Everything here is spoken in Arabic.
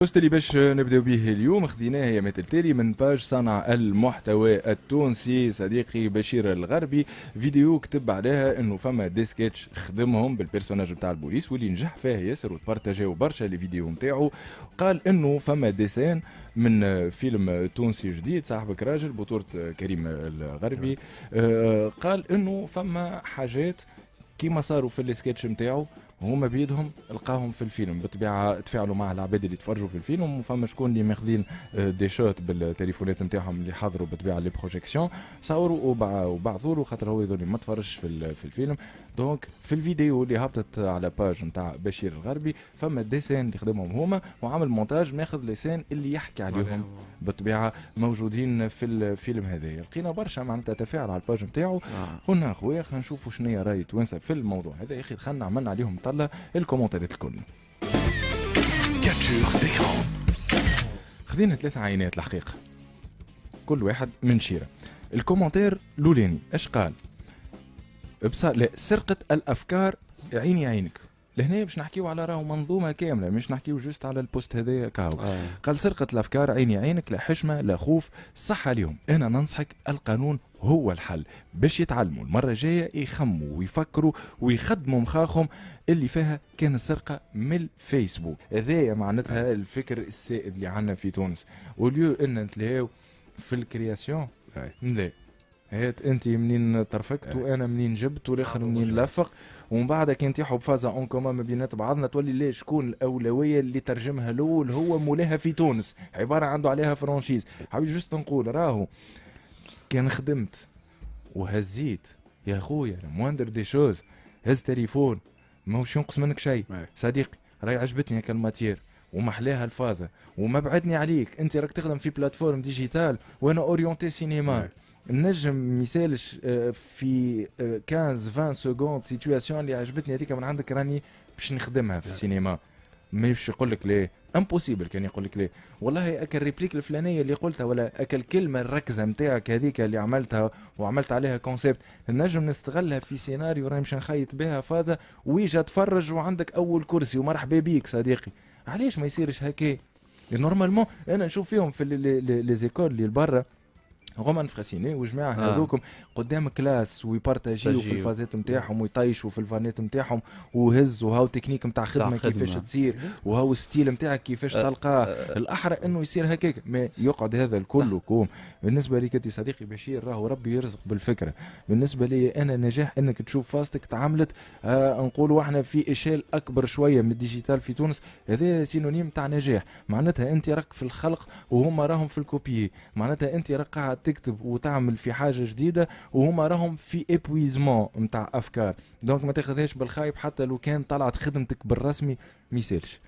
البوست اللي باش نبداو به اليوم خذيناه هي مثل تالي من باج صانع المحتوى التونسي صديقي بشير الغربي. فيديو كتب عليها انه فما دي سكتش خدمهم بالبيرسوناج نتاع البوليس واللي نجح فيه ياسر وتبارتاجيو برشا لي فيديو نتاعو. قال انه فما ديسين من فيلم تونسي جديد صاحبك راجل بطولة كريم الغربي. قال انه فما حاجات كيما صاروا في السكتش نتاعو هما بيدهم لقاهم في الفيلم. بالطبيعه تفاعلوا مع العباد اللي تفرجوا في الفيلم وفما شكون اللي ماخذين دي شوت بالتليفونات نتاعهم اللي حضروا بالطبيعه لي بروجيكسيون صوروا وبعثوا له خاطر هو يظل ما تفرجش في الفيلم. دونك في الفيديو اللي هبطت على باج نتاع بشير الغربي فما ديسين اللي خدمهم هما وعمل مونتاج ماخذ لسان اللي يحكي عليهم بالطبيعه موجودين في الفيلم هذايا. لقينا برشا معناتها تفاعل على الباج نتاعو. قلنا اخويا خلينا نشوفوا شنو هي راي توانسه في الموضوع هذا. يا اخي خلينا عملنا عليهم طلع الكومنتات الكل. خذينا 3 عينات الحقيقه كل واحد من شيره. الكومنتير الاولاني اش قال؟ لا سرقه الافكار عيني عينك. لهنا باش نحكيو على راهو منظومه كامله مش نحكيو جوست على البوست هذايا كاو. قال سرقه الافكار عيني عينك، لا حشمه لا خوف، صح عليهم. انا ننصحك القانون هو الحل باش يتعلموا المره الجايه يخموا ويفكروا ويخدموا مخاخهم اللي فيها كان السرقه من الفيسبوك. هذايا معناتها الفكر السائد اللي عندنا في تونس. وليو ان نتلاقاو في الكرياسيون لا هات انت منين ترفقت وانا منين جبت والاخر منين لفق ومن بعد كي نتيحوا بفازا اون كومان ما بينات بعضنا تولي ليش شكون الاولويه اللي ترجمها الاول هو مولاها في تونس عباره عنده عليها فرانشيز. حبيبي جست نقول راهو كان خدمت وهزيت يا خويا المواندر دي شوز هز تليفون ماهوش ينقص منك شيء صديقي. راهي عجبتني هكا الماتير ومحلاها الفازه وما بعدني عليك. انت راك تخدم في بلاتفورم ديجيتال وانا اورينتي سينما. النجم مثالش في 15-20 سكوند سيتواسيون اللي عجبتني هذيك من عندك راني باش نخدمها في السينما. مش يقول لك ليه امبوسيبل كان يقول لك ليه والله اكل ريبليك الفلانيه اللي قلتها ولا اكل كلمه الركزه نتاعك هذيك اللي عملتها وعملت عليها كونسيبت نجم نستغلها في سيناريو راهي مش نخيط بها فازه ويجي تفرج وعندك اول كرسي ومرحبا بيك صديقي. علاش ما يصيرش هكا؟ نورمالمون انا نشوف فيهم في لي زيكول اللي برا هما نفخسيني وجماعه هذوكم قدام كلاس ويبارتاجيو في الفازات نتاعهم ويطيشوا في الفانات نتاعهم وهزوا هاو تكنيك نتاع خدمه كيفاش تصير وهاو ستيل نتاعك كيفاش تلقاه. الاحرى انه يصير هكاك ما يقعد هذا الكل كوم. بالنسبه لي كنت صديقي بشير راهو ربي يرزق بالفكره. بالنسبه لي انا نجاح انك تشوف فاستك تعاملت نقولوا احنا في اشال اكبر شويه من الديجيتال في تونس. هذا سينونيم تاع نجاح. معناتها انت راك في الخلق وهما راهم في الكوبي. معناتها انت راك قاعد تكتب وتعمل في حاجه جديده وهما راهم في ايبويزمون نتاع افكار. دونك ما تاخذهاش بالخايب حتى لو كان طلعت خدمتك بالرسمي ميسالش.